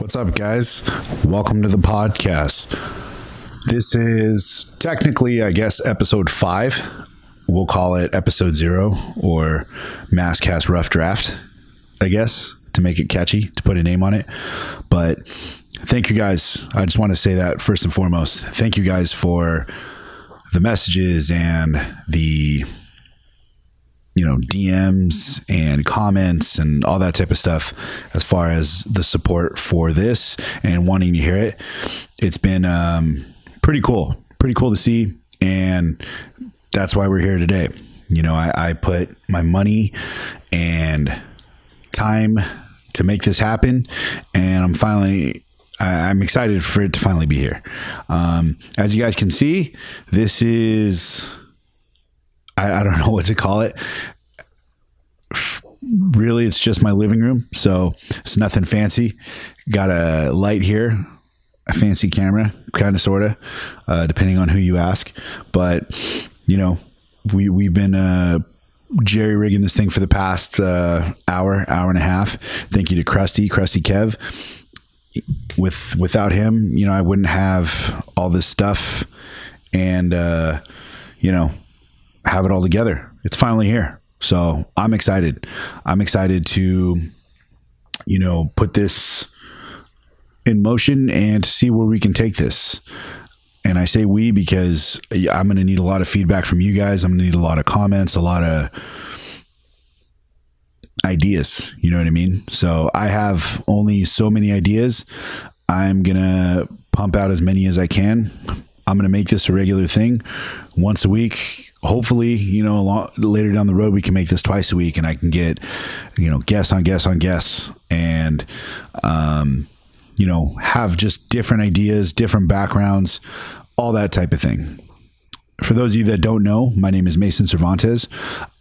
What's up, guys? Welcome to the podcast. This is technically, I guess, episode 5. We'll call it episode 0 or Masscast Rough Draft, I guess, to make it catchy, to put a name on it. But thank you guys. I just want to say that first and foremost. Thank you guys for the messages and the DMs and comments and all that type of stuff as far as the support for this and wanting to hear it. It's been pretty cool to see, and that's why we're here today. I put my money and time to make this happen, and I'm excited for it to finally be here. As you guys can see, this is, I don't know what to call it. Really, it's just my living room, so it's nothing fancy. Got a light here, a fancy camera, kind of, sort of, depending on who you ask. But, we've been jerry rigging this thing for the past hour and a half. Thank you to Krusty Kev. Without him, I wouldn't have all this stuff and, have it all together. It's finally here. So I'm excited. I'm excited to, put this in motion and to see where we can take this. And I say we because I'm going to need a lot of feedback from you guys. I'm going to need a lot of comments, a lot of ideas. You know what I mean? So I have only so many ideas. I'm going to pump out as many as I can. I'm going to make this a regular thing once a week. Hopefully, later down the road, we can make this twice a week and I can get, guests on guests and, have just different ideas, different backgrounds, all that type of thing. For those of you that don't know, my name is Mason Cervantes.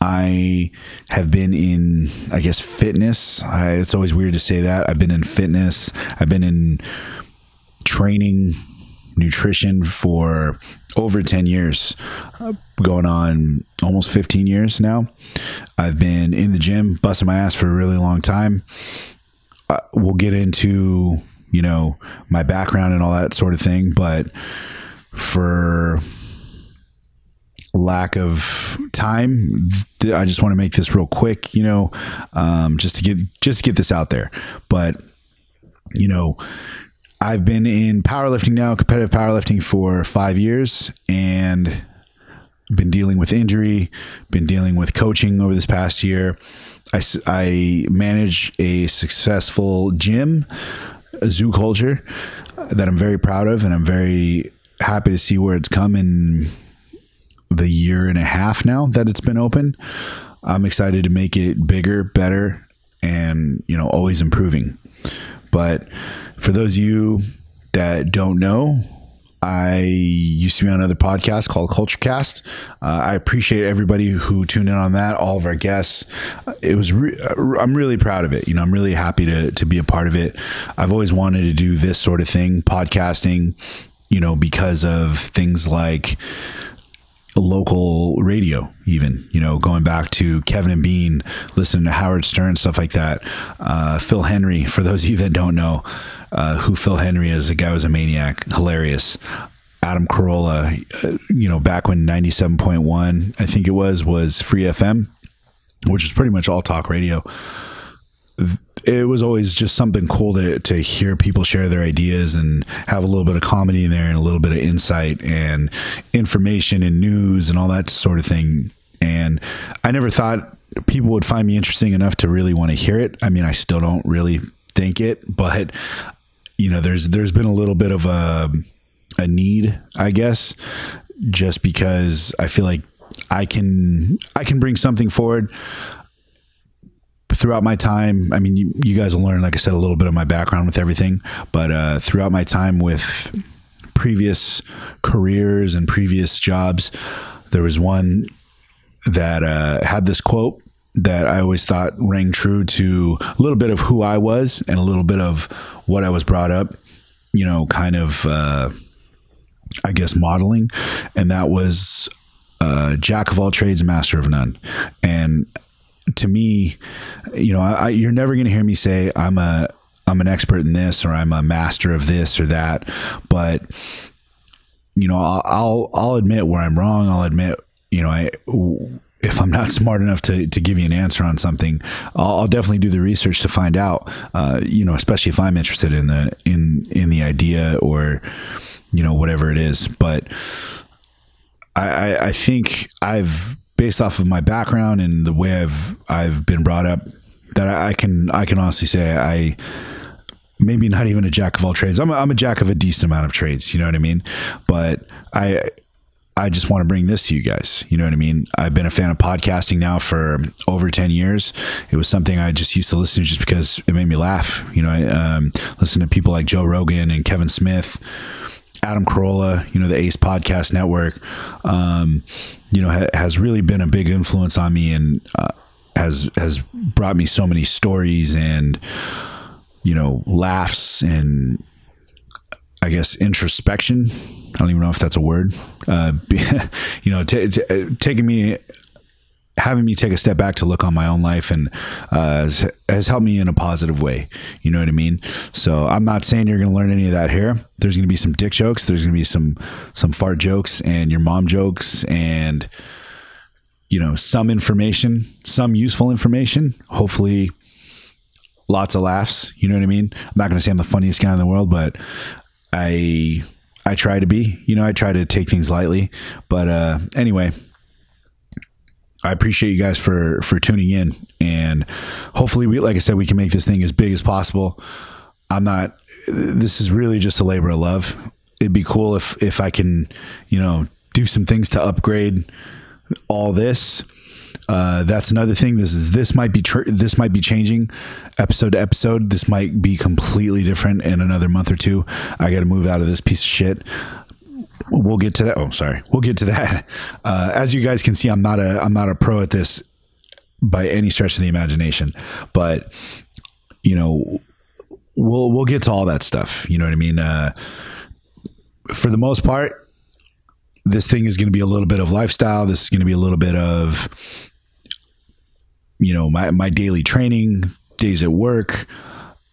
I have been in, I guess, fitness. It's always weird to say that. I've been in fitness. I've been in training, nutrition for over 10 years, going on almost 15 years now. I've been in the gym, busting my ass for a really long time. We'll get into, my background and all that sort of thing, but for lack of time, I just want to make this real quick, just to get this out there. But, I've been in powerlifting now, competitive powerlifting, for 5 years, and been dealing with injury, been dealing with coaching over this past year. I manage a successful gym, a zoo culture that I'm very proud of, and I'm very happy to see where it's come in the year and a half now that it's been open. I'm excited to make it bigger, better, and, always improving. But for those of you that don't know, I used to be on another podcast called Culture Cast. I appreciate everybody who tuned in on that, all of our guests. I'm really proud of it. I'm really happy to be a part of it. I've always wanted to do this sort of thing, podcasting, because of things like local radio, even, going back to Kevin and Bean, listening to Howard Stern, stuff like that. Phil Henry, for those of you that don't know who Phil Henry is, the guy was a maniac, hilarious. Adam Carolla, back when 97.1, I think it was Free FM, which was pretty much all talk radio. It was always just something cool to hear people share their ideas and have a little bit of comedy in there and a little bit of insight and information and news and all that sort of thing. And I never thought people would find me interesting enough to really want to hear it. I mean, I still don't really think it, but there's been a little bit of a need, I guess, just because I feel like I can bring something forward throughout my time. I mean, you guys will learn, like I said, a little bit of my background with everything, but throughout my time with previous careers and previous jobs, there was one that had this quote that I always thought rang true to a little bit of who I was and a little bit of what I was brought up, kind of, I guess, modeling. And that was jack of all trades, master of none. And to me, you're never going to hear me say I'm a I'm an expert in this, or I'm a master of this or that. But, you know, I'll admit where I'm wrong. I'll admit, you know, if I'm not smart enough to give you an answer on something, I'll definitely do the research to find out, you know, especially if I'm interested in the idea, or, you know, whatever it is. But I think based off of my background and the way I've been brought up, that I can honestly say maybe not even a jack of all trades. I'm a jack of a decent amount of trades. You know what I mean? But I just want to bring this to you guys. You know what I mean? I've been a fan of podcasting now for over 10 years. It was something I just used to listen to just because it made me laugh. You know, I listen to people like Joe Rogan and Kevin Smith, Adam Carolla, you know, the Ace Podcast Network, you know, has really been a big influence on me, and has brought me so many stories and, you know, laughs and, I guess, introspection. I don't even know if that's a word. You know, having me take a step back to look on my own life, and has helped me in a positive way. You know what I mean? So I'm not saying you're going to learn any of that here. There's going to be some dick jokes. There's going to be some fart jokes and your mom jokes, and, you know, some information, some useful information, hopefully lots of laughs. You know what I mean? I'm not going to say I'm the funniest guy in the world, but I try to be. You know, I try to take things lightly. But anyway, I appreciate you guys for tuning in, and hopefully like I said, we can make this thing as big as possible. This is really just a labor of love. It'd be cool if I can, you know, do some things to upgrade all this. That's another thing. This might be changing episode to episode. This might be completely different in another month or two. I got to move out of this piece of shit. We'll get to that. Oh, sorry. We'll get to that. As you guys can see, I'm not a pro at this by any stretch of the imagination, but, you know, we'll get to all that stuff. You know what I mean? For the most part, this thing is going to be a little bit of lifestyle. This is going to be a little bit of, you know, my daily training, days at work,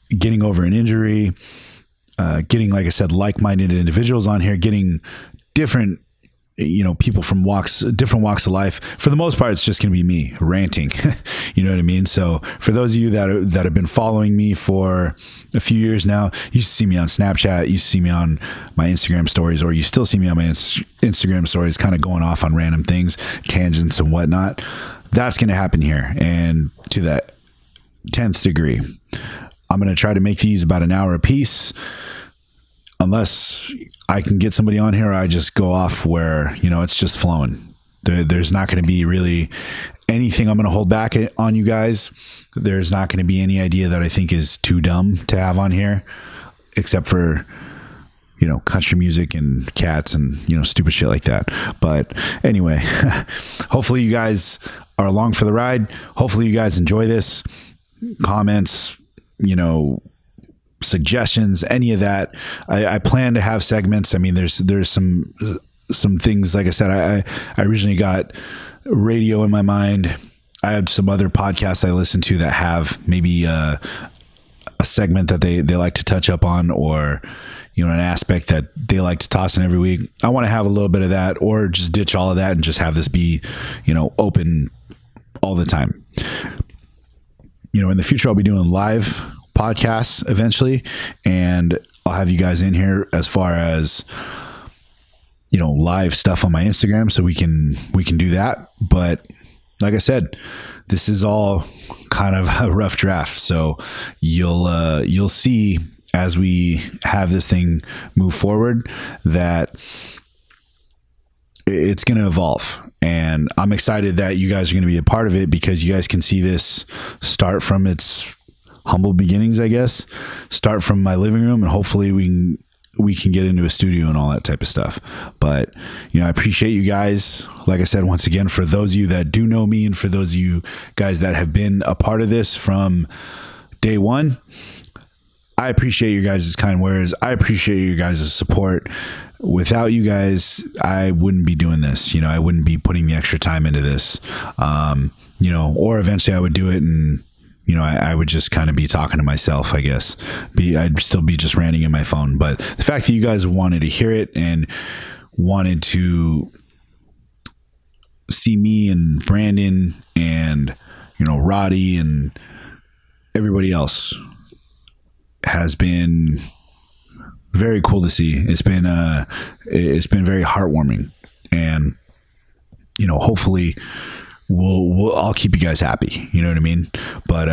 getting over an injury, getting, like I said, like-minded individuals on here, getting different, you know, people from different walks of life. For the most part, it's just going to be me ranting. You know what I mean? So for those of you that have been following me for a few years now, you used to see me on Snapchat, you used to see me on my Instagram stories, or you still see me on my Instagram stories, kind of going off on random things, tangents and whatnot. That's going to happen here. And to that 10th degree, I'm going to try to make these about an hour a piece, unless I can get somebody on here. I just go off where, you know, it's just flowing. There's not going to be really anything I'm going to hold back on you guys. There's not going to be any idea that I think is too dumb to have on here, except for, you know, country music and cats and, you know, stupid shit like that. But anyway, hopefully you guys are along for the ride. Hopefully you guys enjoy this. Comments, you know, suggestions, any of that. I plan to have segments. I mean, there's some things, like I said, I originally got radio in my mind. I have some other podcasts I listen to that have maybe a segment that they like to touch up on, or, you know, an aspect that they like to toss in every week. I want to have a little bit of that, or just ditch all of that and just have this be, you know, open all the time. You know, in the future, I'll be doing live podcasts eventually, and I'll have you guys in here as far as, you know, live stuff on my Instagram, so we can do that. But like I said, this is all kind of a rough draft, so you'll see as we have this thing move forward that it's going to evolve. And I'm excited that you guys are going to be a part of it, because you guys can see this start from its humble beginnings, I guess, start from my living room, and hopefully we can get into a studio and all that type of stuff. But, you know, I appreciate you guys. Like I said, once again, for those of you that do know me, and for those of you guys that have been a part of this from day one, I appreciate your guys' kind words. I appreciate you guys' support. Without you guys, I wouldn't be doing this. You know, I wouldn't be putting the extra time into this. You know, or eventually I would do it and I would just kind of be talking to myself, I guess. I'd still be just ranting in my phone. But the fact that you guys wanted to hear it and wanted to see me and Brandon and, Roddy and everybody else has been very cool to see. It's been very heartwarming, and hopefully I'll keep you guys happy. You know what I mean? But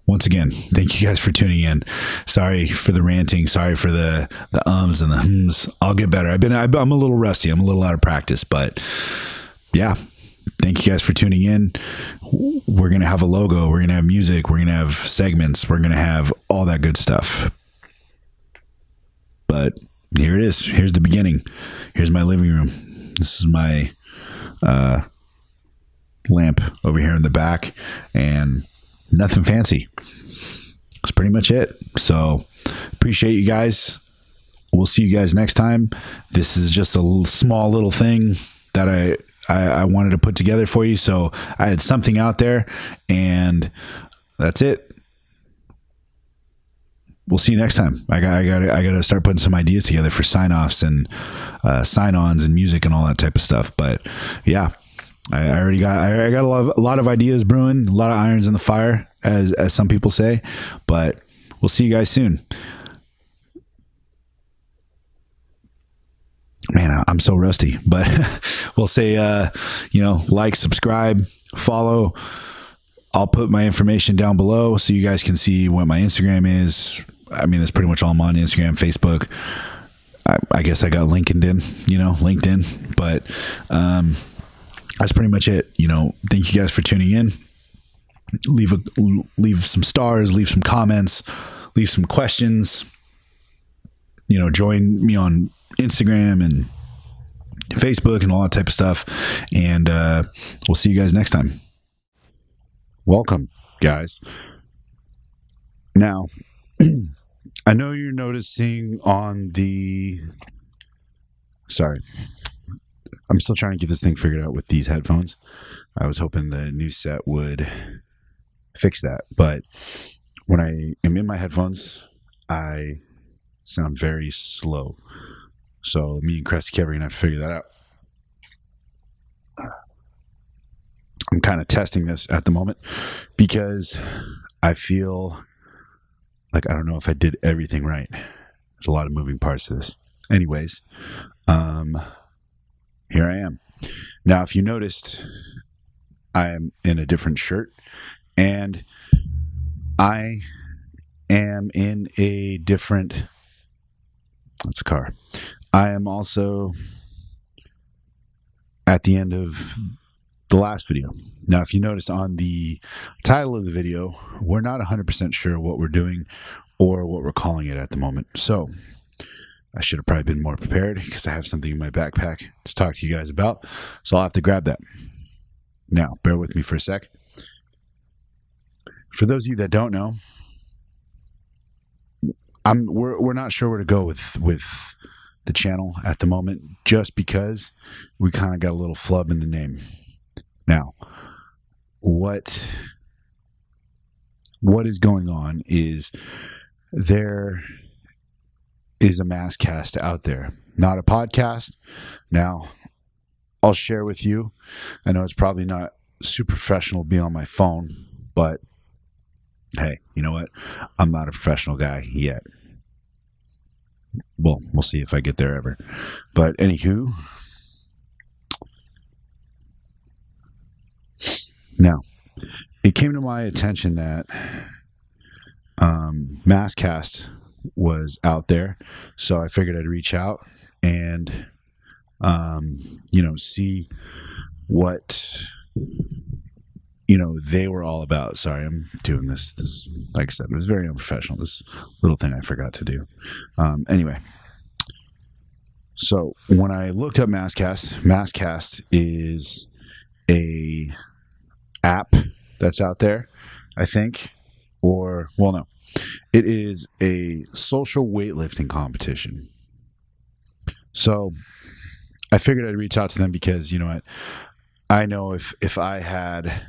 once again, thank you guys for tuning in. Sorry for the ranting. Sorry for the ums and the hms. I'll get better. I'm a little rusty. I'm a little out of practice, but yeah. Thank you guys for tuning in. We're going to have a logo. We're going to have music. We're going to have segments. We're going to have all that good stuff. But here it is. Here's the beginning. Here's my living room. This is my lamp over here in the back, and nothing fancy. That's pretty much it. So appreciate you guys. We'll see you guys next time. This is just a small little thing that I wanted to put together for you. So I had something out there, and that's it. We'll see you next time. I got to start putting some ideas together for sign-offs and sign-ons and music and all that type of stuff. But yeah, I got a lot of ideas brewing, a lot of irons in the fire, as some people say. But we'll see you guys soon. Man, I'm so rusty, but we'll say, like, subscribe, follow. I'll put my information down below so you guys can see what my Instagram is. I mean, that's pretty much all I'm on: Instagram, Facebook. I guess I got LinkedIn, but that's pretty much it. Thank you guys for tuning in. Leave some stars, leave some comments, leave some questions. Join me on Instagram and Facebook and all that type of stuff. And we'll see you guys next time. Welcome, guys. Now, I know you're noticing on the... Sorry. I'm still trying to get this thing figured out with these headphones. I was hoping the new set would fix that. But when I am in my headphones, I sound very slow. So me and Krusty Kev are going to have to figure that out. I'm kind of testing this at the moment because I feel like I don't know if I did everything right. There's a lot of moving parts to this. Anyways, here I am. Now, if you noticed, I am in a different shirt, and I am in a different... That's a car. I am also at the end of the last video. Now, if you notice on the title of the video, we're not 100% sure what we're doing or what we're calling it at the moment. So I should have probably been more prepared because I have something in my backpack to talk to you guys about. So I'll have to grab that. Now, bear with me for a sec. For those of you that don't know, we're not sure where to go with the channel at the moment, just because we kind of got a little flub in the name. Now, what is going on is there is a mass cast out there, not a podcast. Now, I'll share with you. I know it's probably not super professional to be on my phone, but hey, you know what? I'm not a professional guy yet. Well, we'll see if I get there ever. But anywho, now, it came to my attention that Masscast was out there, so I figured I'd reach out and see what they were all about. Sorry, I'm doing this, like I said, it was very unprofessional, this little thing I forgot to do. Anyway, so when I looked up Masscast is a app that's out there, I think, or, well, no, it is a social weightlifting competition. So I figured I'd reach out to them because, you know what, I know if I had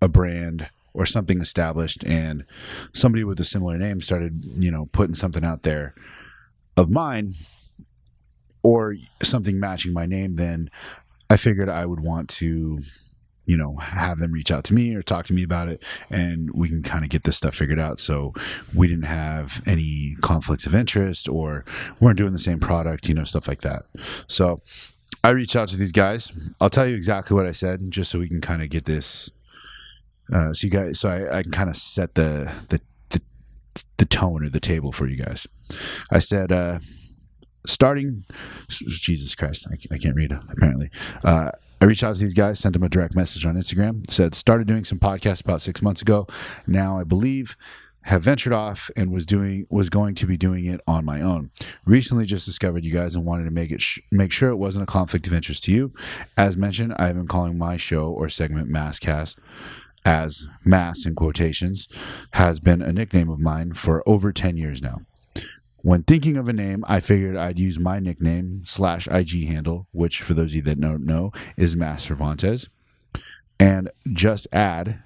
a brand or something established, and somebody with a similar name started, putting something out there of mine or something matching my name, then I figured I would want to, have them reach out to me or talk to me about it, and we can kind of get this stuff figured out. So we didn't have any conflicts of interest or weren't doing the same product, stuff like that. So I reached out to these guys. I'll tell you exactly what I said, just so we can kind of get this. So I can kind of set the tone or the table for you guys. I said, starting, Jesus Christ, I can't read apparently. I reached out to these guys, sent them a direct message on Instagram, said, started doing some podcasts about 6 months ago. Now I believe have ventured off and was going to be doing it on my own. Recently just discovered you guys and wanted to make sure it wasn't a conflict of interest to you. As mentioned, I have been calling my show or segment Masscast, as Mass in quotations has been a nickname of mine for over 10 years now. When thinking of a name, I figured I'd use my nickname /IG handle, which for those of you that don't know is Mass Cervantes, and just add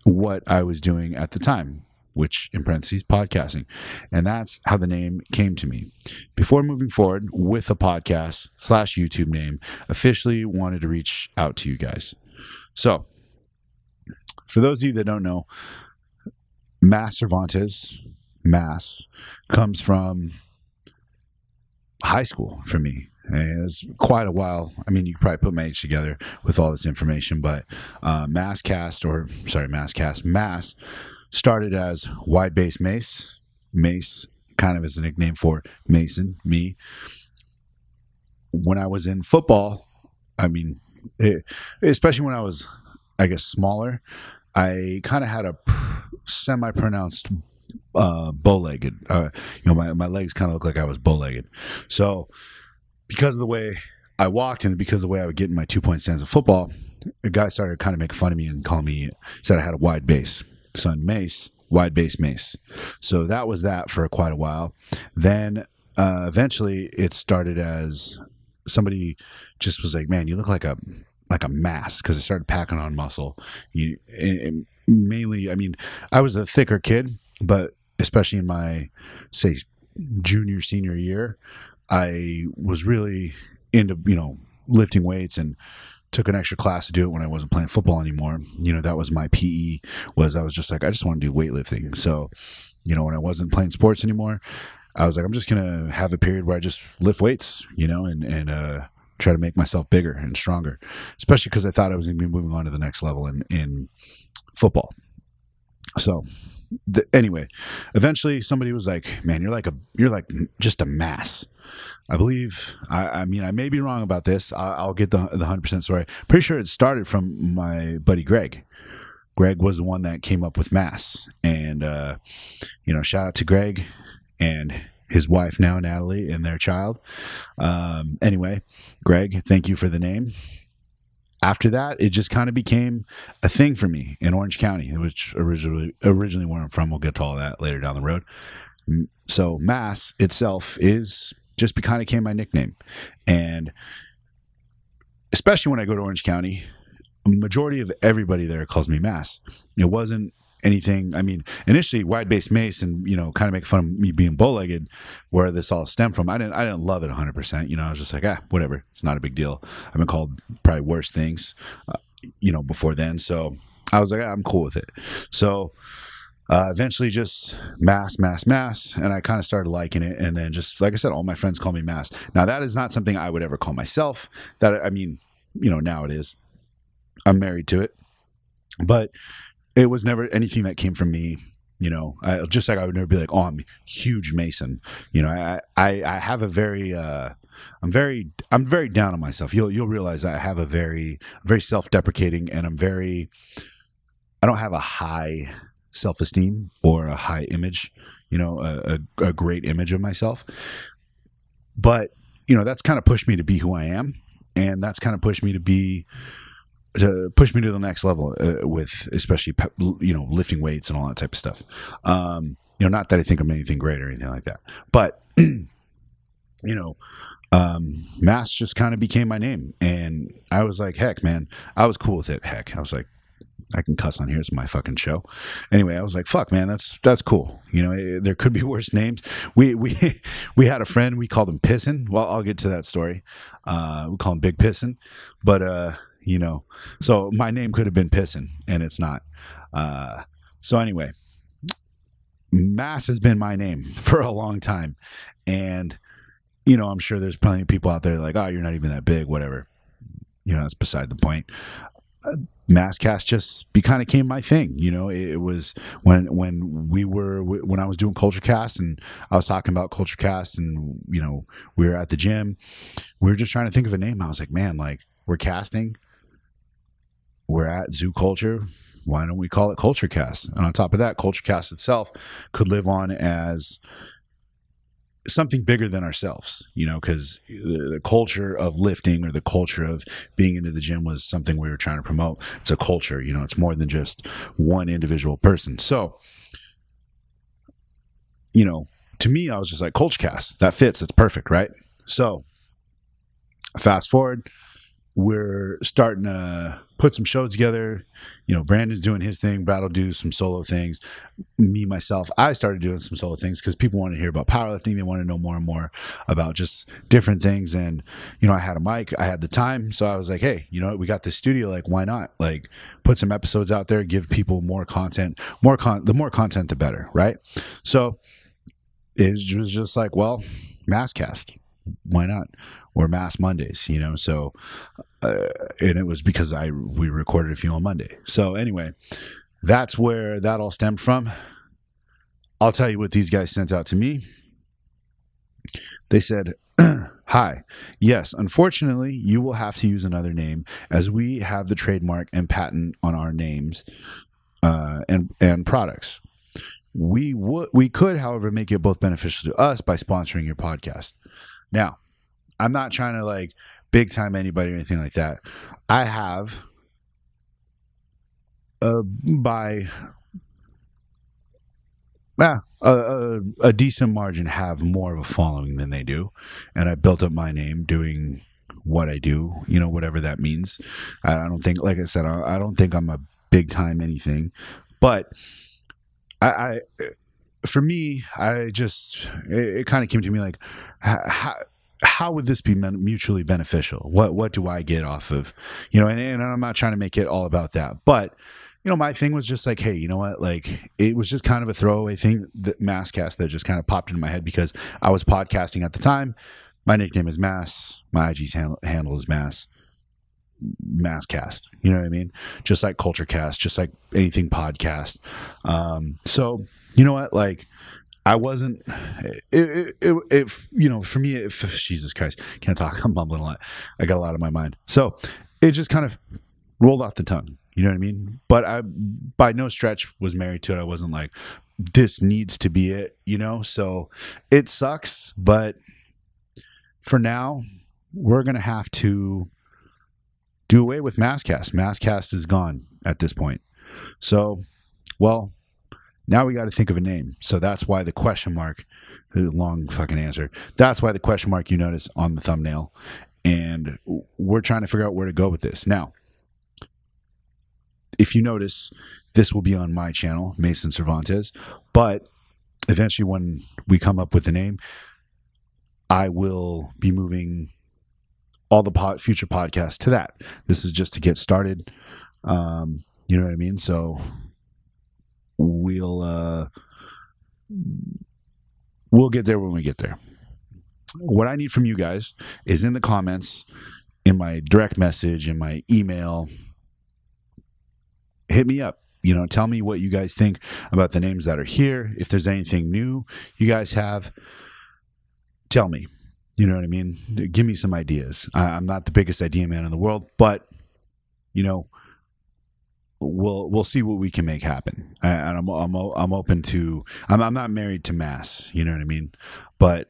what I was doing at the time, which in parentheses, podcasting. And that's how the name came to me. Before moving forward with the podcast /YouTube name, officially wanted to reach out to you guys. So for those of you that don't know, Mass Cervantes, Mass, comes from high school for me. And it's quite a while. I mean, you could probably put my age together with all this information, but Mass started as Wide Base Mace. Mace kind of is a nickname for Mason, me. When I was in football, I mean, especially when I was, I guess, smaller, I kind of had a semi-pronounced bow-legged. My legs kind of look like I was bow-legged. So because of the way I walked and because of the way I would get in my 2-point stance of football, a guy started kind of making fun of me and calling me, said I had a wide base. Son Mace, Wide Base Mace. So that was that for quite a while. Then eventually it started as somebody just was like, man, you look like a mass, because I started packing on muscle. Mainly, I mean, I was a thicker kid, but especially in my, say, junior, senior year, I was really into, lifting weights and took an extra class to do it when I wasn't playing football anymore. That was my PE, I was just like, I just want to do weightlifting. So, when I wasn't playing sports anymore, I was like, I'm just going to have a period where I just lift weights, and try to make myself bigger and stronger, especially because I thought I was going to be moving on to the next level in football. So anyway, eventually somebody was like, man, you're like just a mass. I believe, I mean, I may be wrong about this. I'll get the 100% story. Pretty sure it started from my buddy Greg. Greg was the one that came up with mass, and, shout out to Greg and his wife now, Natalie, and their child. Anyway, Greg, thank you for the name. After that, it just kind of became a thing for me in Orange County, which originally where I'm from. We'll get to all that later down the road. So Mass itself just kind of became my nickname. And especially when I go to Orange County, a majority of everybody there calls me Mass. It wasn't anything. I mean, initially Wide Base Mace and, kind of make fun of me being bow-legged, where this all stemmed from. I didn't love it 100%. I was just like, whatever. It's not a big deal. I've been called probably worse things, before then. So I was like, I'm cool with it. So eventually just Mass. And I kind of started liking it. And then just, like I said, all my friends call me Mass. Now that is not something I would ever call myself. Now it is. I'm married to it, but it was never anything that came from me. Just like I would never be like, oh, I'm a huge Mason. I have a very, I'm very down on myself. You'll realize I have a very self-deprecating, and I don't have a high self-esteem or a high image, a great image of myself. But, that's kind of pushed me to be who I am. And that's kind of pushed me to the next level with especially, lifting weights and all that type of stuff. Not that I think I'm anything great or anything like that, but, Mass just kind of became my name. And I was like, heck, man, I was cool with it. Heck, I was like, I can cuss on here. It's my fucking show. Anyway, I was like, fuck, man, that's cool. There could be worse names. We had a friend, we called him Pissin. Well, I'll get to that story. We call him Big Pissin. But, so my name could have been Pissin, and it's not. So anyway, Mass has been my name for a long time. And, I'm sure there's plenty of people out there like, oh, you're not even that big, whatever. That's beside the point. Masscast just kind of became my thing. It was when I was doing Culture Cast and I was talking about Culture Cast and, we were at the gym. We were just trying to think of a name. I was like, man, like we're casting. We're at Zoo Culture. Why don't we call it Culture Cast? And on top of that, Culture Cast itself could live on as something bigger than ourselves, because the culture of lifting or the culture of being into the gym was something we were trying to promote. It's a culture, it's more than just one individual person. So, to me, I was just like, Culture Cast, that fits. It's perfect, right? So fast forward, we're starting to put some shows together. Brandon's doing his thing. Brad will do some solo things. Me, myself, I started doing some solo things because people wanted to hear about powerlifting. They wanted to know more and more about just different things. And, I had a mic. I had the time. So I was like, hey, we got this studio. Like, why not? Like, put some episodes out there, give people more content. The more content, the better, right? So it was just like, well, Masscast. Why not? Or Mass Mondays, so and it was because we recorded a few on Monday. So anyway, that's where that all stemmed from. I'll tell you what these guys sent out to me. They said, hi, yes, unfortunately, you will have to use another name as we have the trademark and patent on our names and products. We could, however, make it both beneficial to us by sponsoring your podcast. Now, I'm not trying to like big time anybody or anything like that. I have by a decent margin have more of a following than they do, and I built up my name doing what I do, whatever that means. I don't think, like I said, I don't think I'm a big time anything, but I for me, it kind of came to me like, how would this be mutually beneficial? What do I get off of, and I'm not trying to make it all about that, but my thing was just like, hey, you know what? Like, it was just kind of a throwaway thing, that Masscast, that just kind of popped into my head because I was podcasting at the time. My nickname is Mass. My IG's handle is Masscast. You know what I mean? Just like Culture Cast, just like anything podcast. So you know what? Like, I wasn't, for me, Jesus Christ, can't talk. I'm mumbling a lot. I got a lot on my mind. So it just kind of rolled off the tongue. You know what I mean? But I, by no stretch, was married to it. I wasn't like, this needs to be it, So it sucks. But for now, we're going to have to do away with Masscast. Masscast is gone at this point. So, well, now we got to think of a name. So that's why the question mark, long fucking answer. That's why the question mark you notice on the thumbnail. And we're trying to figure out where to go with this. Now, if you notice, this will be on my channel, Mason Cervantes. But eventually when we come up with the name, I will be moving all the future podcasts to that. This is just to get started. You know what I mean? So we'll get there when we get there. What I need from you guys is in the comments, in my direct message, in my email. Hit me up. Tell me what you guys think about the names that are here. If there's anything new you guys have, tell me. You know what I mean? Give me some ideas. I'm not the biggest idea man in the world, but we'll see what we can make happen. And I'm open to. I'm not married to Mass. You know what I mean? But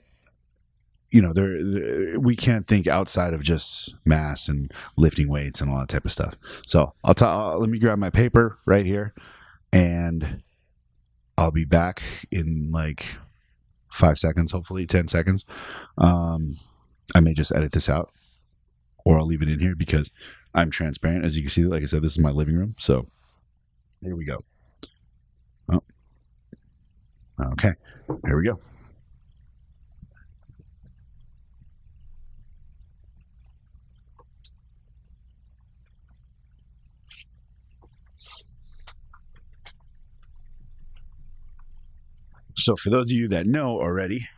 we can't think outside of just Mass and lifting weights and all that type of stuff. So let me grab my paper right here, and I'll be back in like 5 seconds, hopefully 10 seconds. I may just edit this out, or I'll leave it in here because I'm transparent. As you can see, like I said, this is my living room. So Here we go. Oh, okay. Here we go. So for those of you that know already,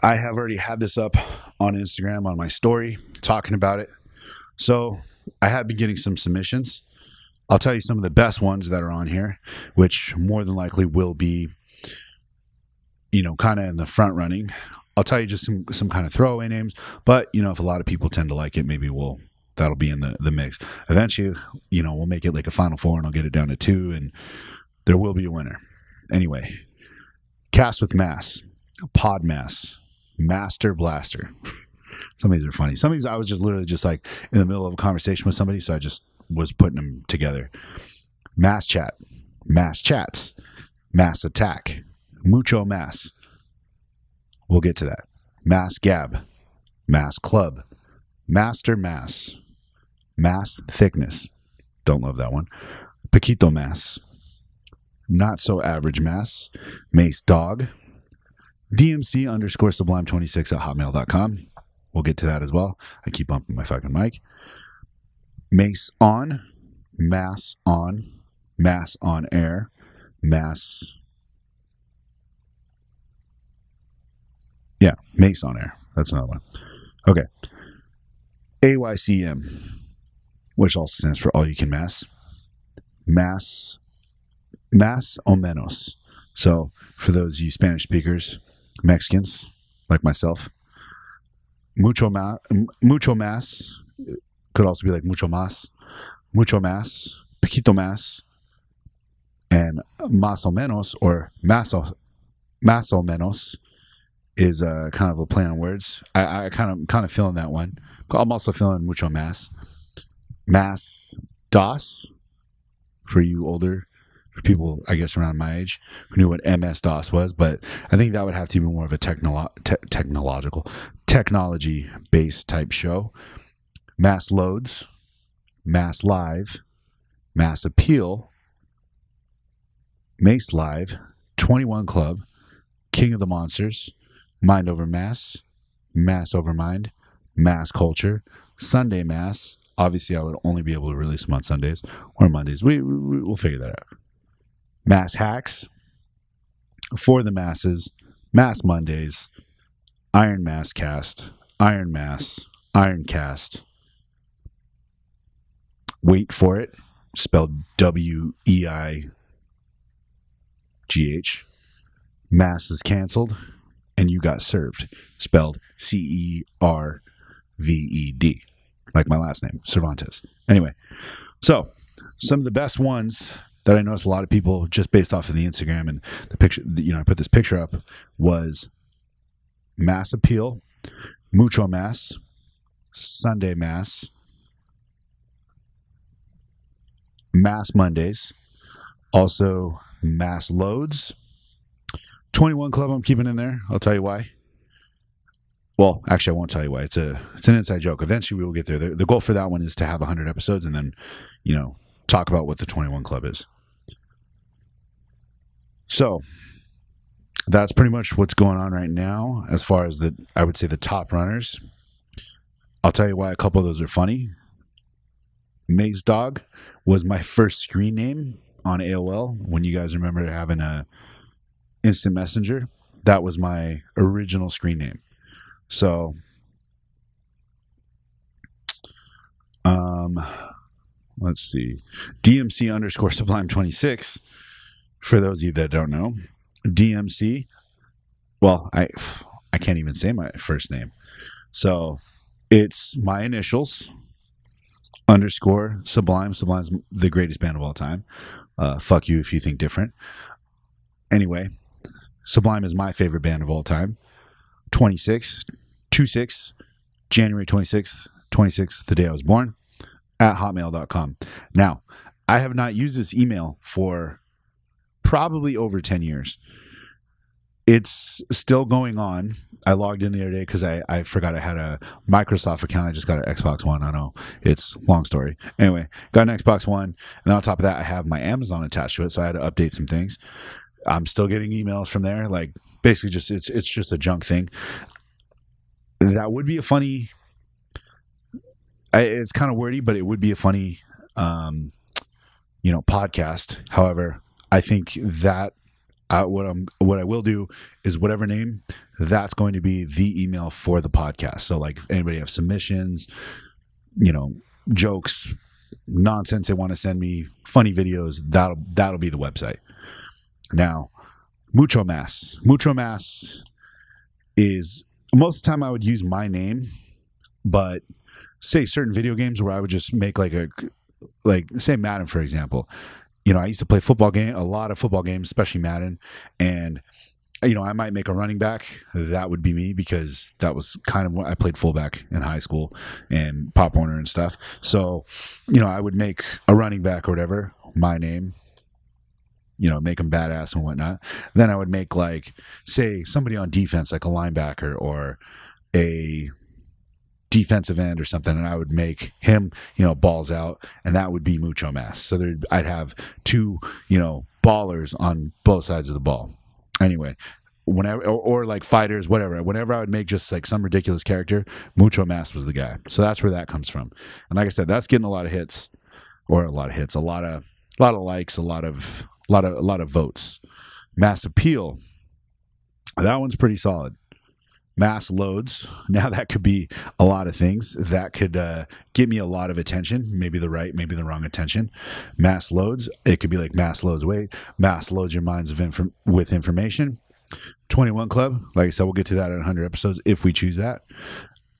I have already had this up on Instagram on my story talking about it. So I have been getting some submissions. I'll tell you some of the best ones that are on here, which more than likely will be, kind of in the front running. I'll tell you just some kind of throwaway names, but if a lot of people tend to like it, maybe that'll be in the mix. Eventually, we'll make it like a final four and I'll get it down to 2 and there will be a winner. Anyway, Cast with Mass, Pod Mass, Master Blaster. Some of these are funny. Some of these I was just literally just like in the middle of a conversation with somebody, so I just was putting them together. Mass Chat, Mass Chats, Mass Attack, Mucho Mass. We'll get to that. Mass Gab, Mass Club, Master Mass, Mass Thickness. Don't love that one. Paquito Mass, Not So Average Mass, Mace Dog, DMC _ Sublime26 at hotmail.com. We'll get to that as well. I keep bumping my fucking mic. Mace on, Mass on, Mass on Air, Mass. Yeah, Mace on Air. That's another one. Okay. AYCM, which also stands for All You Can Mass. Mass o menos. So for those of you Spanish speakers, Mexicans like myself, mucho más could also be like mucho más, poquito más, and más o menos or más o menos is kind of a play on words. I kind of feeling that one. I'm also feeling mucho más. Más dos for you older. For people, I guess, around my age who knew what MS-DOS was, but I think that would have to be more of a technology-based type show. Mass Loads, Mass Live, Mass Appeal, Mace Live, 21 Club, King of the Monsters, Mind Over Mass, Mass Over Mind, Mass Culture, Sunday Mass. Obviously, I would only be able to release them on Sundays or Mondays. We'll figure that out. Mass Hacks, For the Masses, Mass Mondays, Iron Mass Cast, Iron Mass, Iron Cast. Wait for it, spelled WEIGH. Mass is canceled, and you got served, spelled CERVED, like my last name, Cervantes. Anyway, so some of the best ones that I noticed a lot of people, just based off of the Instagram and the picture, I put this picture up, was Mass Appeal, Mucho Mass, Sunday Mass, Mass Mondays, also Mass Loads, 21 Club I'm keeping in there. I'll tell you why. Well, actually, I won't tell you why. It's an inside joke. Eventually, we will get there. The goal for that one is to have 100 episodes and then, talk about what the 21 Club is. So that's pretty much what's going on right now as far as I would say the top runners. I'll tell you why a couple of those are funny. Maze Dog was my first screen name on AOL. When you guys remember having a instant messenger, that was my original screen name. So, let's see. DMC _ Sublime26. For those of you that don't know, DMC. Well, I can't even say my first name. So it's my initials _ Sublime. Sublime's the greatest band of all time. Fuck you if you think different. Anyway, Sublime is my favorite band of all time. 26, January 26th, the day I was born, at hotmail.com. Now, I have not used this email for probably over 10 years. It's still going on. I logged in the other day because I forgot I had a Microsoft account. I just got an Xbox One. I know it's a long story. Anyway, got an Xbox One, and then on top of that, I have my Amazon attached to it, so I had to update some things. I'm still getting emails from there, like basically just it's just a junk thing. That would be a funny. It's kind of wordy, but it would be a funny, podcast. However, I think that. What I will do is whatever name, that's going to be the email for the podcast. So like if anybody have submissions, jokes, nonsense they want to send me, funny videos, that'll be the website. Now, Mucho Mas is most of the time I would use my name, but say certain video games where I would just make like say Madden, for example. I used to play a lot of football games, especially Madden. And, I might make a running back. That would be me because that was kind of what I played fullback in high school and Pop Warner and stuff. So, I would make a running back or whatever, my name, make them badass and whatnot. Then I would make say somebody on defense, like a linebacker or a defensive end or something, and I would make him, balls out, and that would be Mucho Mas. So I'd have two, ballers on both sides of the ball. Anyway, whenever or like fighters, whatever. Whenever I would make just like some ridiculous character, Mucho Mas was the guy. So that's where that comes from. And like I said, that's getting a lot of hits, a lot of likes, a lot of votes. Mass appeal. That one's pretty solid. Mass loads. Now that could be a lot of things. That could give me a lot of attention. Maybe the right, maybe the wrong attention. Mass loads. It could be like mass loads weight. Mass loads your minds with information. 21 Club. Like I said, we'll get to that in 100 episodes if we choose that.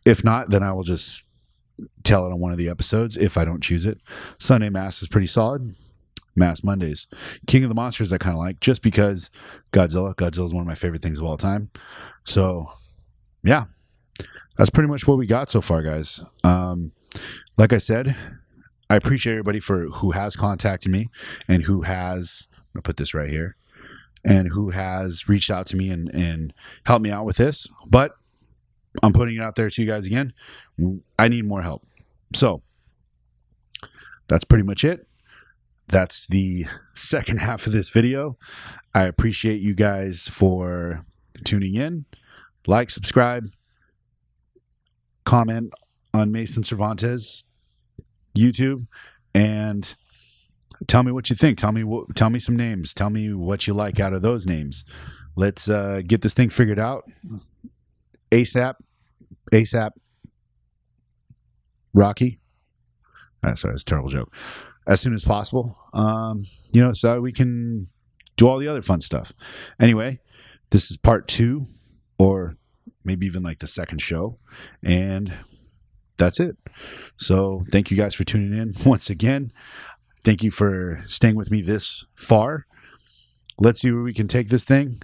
If not, then I will just tell it on one of the episodes if I don't choose it. Sunday Mass is pretty solid. Mass Mondays. King of the Monsters I kind of like just because Godzilla is one of my favorite things of all time. So yeah, that's pretty much what we got so far, guys. Like I said, I appreciate everybody who has contacted me and who has, I'm going to put this right here, and who has reached out to me and helped me out with this. But I'm putting it out there to you guys again. I need more help. So that's pretty much it. That's the second half of this video. I appreciate you guys for tuning in. Like, subscribe, comment on Mason Cervantes YouTube, and tell me what you think. Tell me some names. Tell me what you like out of those names. Let's get this thing figured out ASAP. Rocky. Sorry, that's a terrible joke. As soon as possible. So we can do all the other fun stuff. Anyway, this is part 2. Or maybe even like the second show. And that's it. So thank you guys for tuning in once again. Thank you for staying with me this far. Let's see where we can take this thing.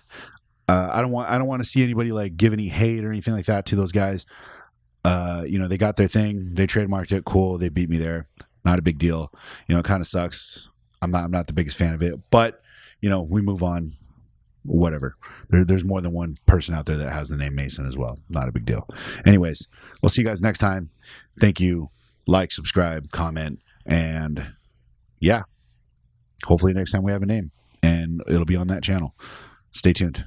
I don't want to see anybody like give any hate or anything like that to those guys. They got their thing. They trademarked it. Cool. They beat me there. Not a big deal. It kind of sucks. I'm not the biggest fan of it, but we move on. Whatever. There's more than one person out there that has the name Mason as well. Not a big deal. Anyways, we'll see you guys next time. Thank you. Like, subscribe, comment, and yeah, hopefully next time we have a name and it'll be on that channel. Stay tuned.